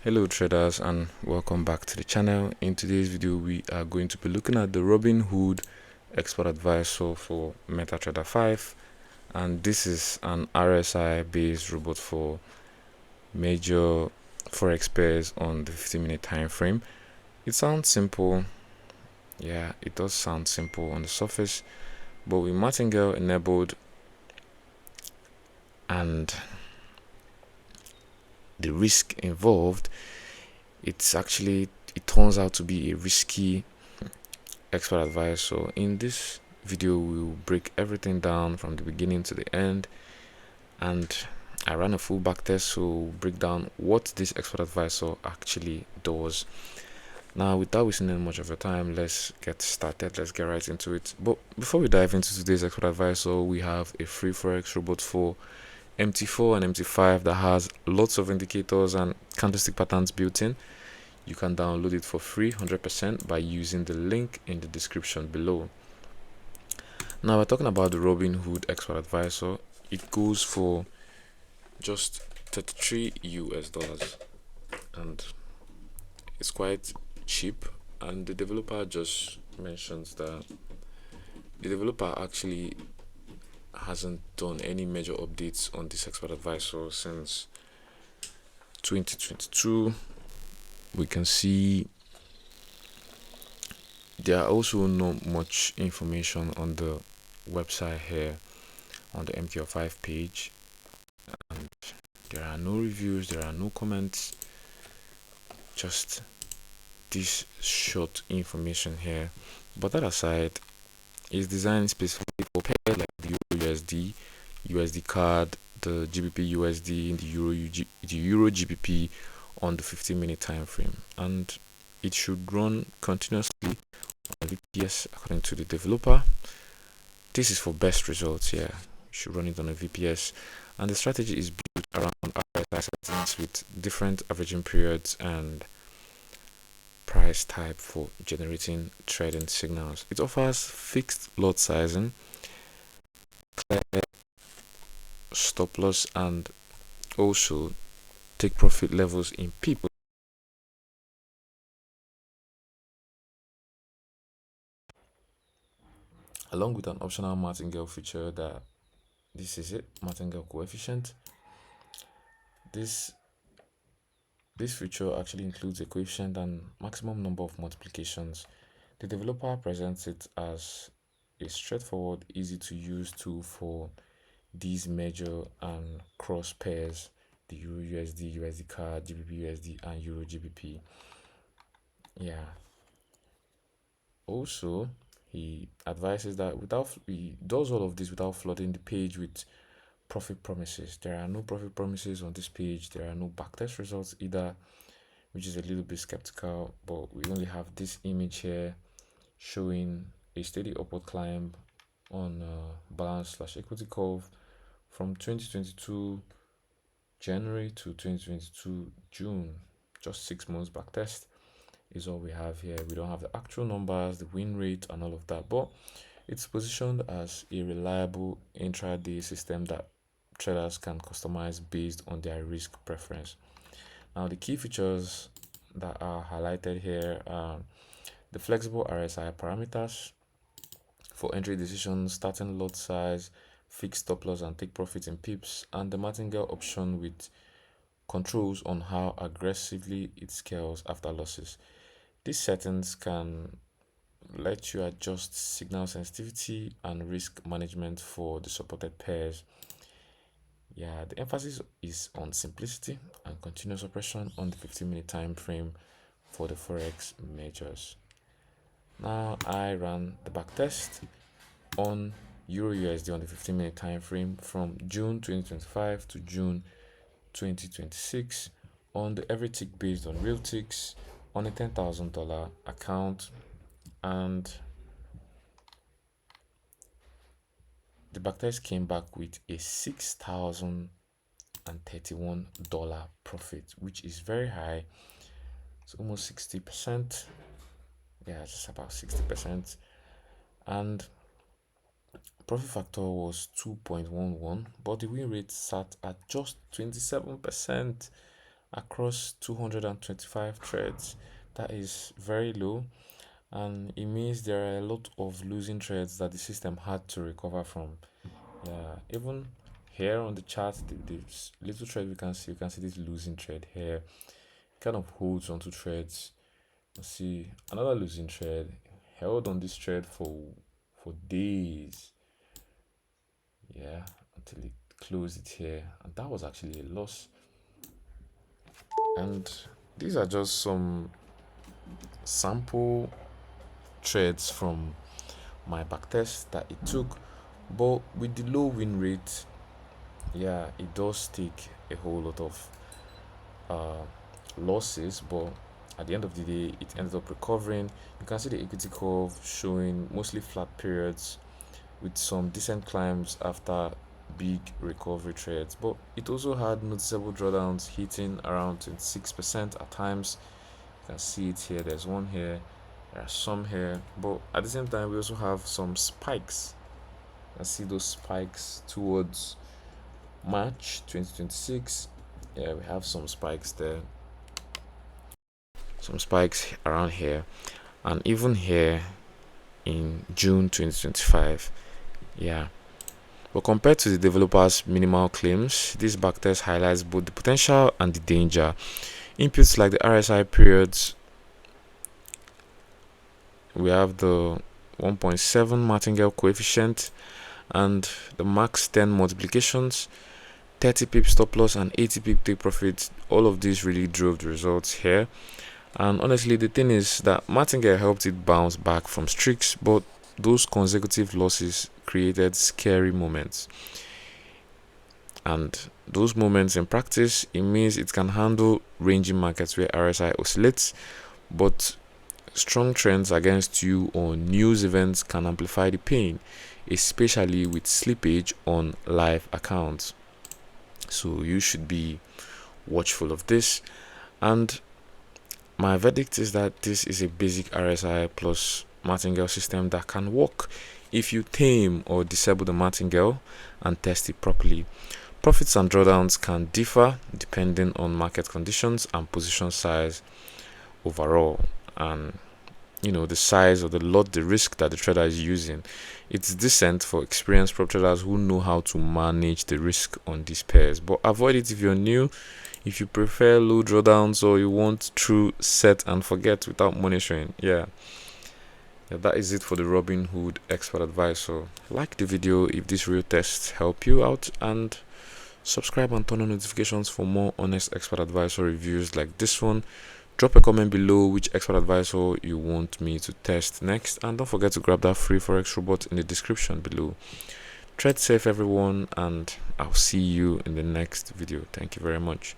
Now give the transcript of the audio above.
Hello traders, and welcome back to the channel. In today's video we are going to be looking at the Robinhood expert advisor for MetaTrader 5, and this is an RSI based robot for major forex pairs on the 15-minute time frame. It sounds simple. Yeah, it does sound simple on the surface, but with Martingale enabled and the risk involved, it turns out to be a risky expert advice. So in this video we'll break everything down from the beginning to the end, and I ran a full back test, so we'll break down what this expert advisor actually does. Now, without wasting any much of your time, let's get started. Let's get right into it. But before we dive into today's expert advisor, we have a free forex robot for MT4 and MT5 that has lots of indicators and candlestick patterns built in. You can download it for free 100% by using the link in the description below. Now we're talking about the Robinhood expert advisor. It goes for just $33 and it's quite cheap, and the developer just mentions that the developer actually hasn't done any major updates on this expert advisor since 2022. We can see there are also not much information on the website here on the MT5 page, and there are no reviews, there are no comments, just this short information here. But that aside, it's designed specifically for pairs like the EURUSD, USD card, the GBP USD, the Euro GBP on the 15-minute time frame, and it should run continuously on VPS according to the developer. This is for best results here. You should run it on a VPS, and the strategy is built around RSI settings with different averaging periods and price type for generating trading signals. It offers fixed lot sizing, clear stop loss, and also take profit levels in people. Along with an optional Martingale feature that this is it, Martingale coefficient. This feature actually includes a coefficient and maximum number of multiplications. The developer presents it as a straightforward, easy to use tool for these major and cross pairs, the Euro USD, USD card, GBP USD, and Euro GBP. Yeah. Also, he advises that he does all of this without flooding the page with profit promises. There are no profit promises on this page. There are no backtest results either, which is a little bit skeptical. But we only have this image here showing a steady upward climb on balance/equity curve from 2022 January to 2022 June. Just 6 months backtest is all we have here. We don't have the actual numbers, the win rate, and all of that, but it's positioned as a reliable intraday system that traders can customize based on their risk preference. Now, the key features that are highlighted here are the flexible RSI parameters for entry decisions, starting lot size, fixed stop loss, and take profit in pips, and the Martingale option with controls on how aggressively it scales after losses. These settings can let you adjust signal sensitivity and risk management for the supported pairs. Yeah, the emphasis is on simplicity and continuous operation on the 15-minute time frame for the forex majors. Now I ran the backtest on Euro USD on the 15-minute time frame from June 2025 to June 2026 on the every tick based on real ticks on a $10,000 account, and the backtest came back with a $6,031 profit, which is very high. It's almost 60%. Yeah, just about 60%. And profit factor was 2.11, but the win rate sat at just 27%. across 225 threads. That is very low, and it means there are a lot of losing threads that the system had to recover from. Yeah, even here on the chart, the little thread you can see this losing thread here. It kind of holds onto threads. You see another losing thread, held on this thread for days. Yeah, until it closed it here, and that was actually a loss. And these are just some sample trades from my backtest that it took, but with the low win rate, yeah, it does take a whole lot of uh, losses, but at the end of the day it ended up recovering. You can see the equity curve showing mostly flat periods with some decent climbs after big recovery trades, but it also had noticeable drawdowns hitting around 26% at times. You can see it here, there's one here, there are some here, but at the same time we also have some spikes. You can see those spikes towards March 2026. Yeah, we have some spikes there, some spikes around here, and even here in June 2025. Yeah, but compared to the developers' minimal claims, this backtest highlights both the potential and the danger. Inputs like the RSI periods, we have the 1.7 Martingale coefficient and the max 10 multiplications, 30 pip stop loss and 80 pip take profit. All of these really drove the results here. And honestly, the thing is that Martingale helped it bounce back from streaks, but those consecutive losses created scary moments. And those moments in practice, it means it can handle ranging markets where RSI oscillates, but strong trends against you on news events can amplify the pain, especially with slippage on live accounts. So you should be watchful of this. And my verdict is that this is a basic RSI plus Martingale system that can work if you tame or disable the Martingale and test it properly. Profits and drawdowns can differ depending on market conditions and position size overall, and the size of the lot, the risk that the trader is using. It's decent for experienced prop traders who know how to manage the risk on these pairs, but avoid it if you're new, if you prefer low drawdowns, or you want true set and forget without monitoring. Yeah, that is it for the Robinhood expert advisor. Like the video if this real tests help you out, and subscribe and turn on notifications for more honest expert advisor reviews like this one. Drop a comment below which expert advisor you want me to test next, and don't forget to grab that free Forex robot in the description below. Trade safe everyone, and I'll see you in the next video. Thank you very much.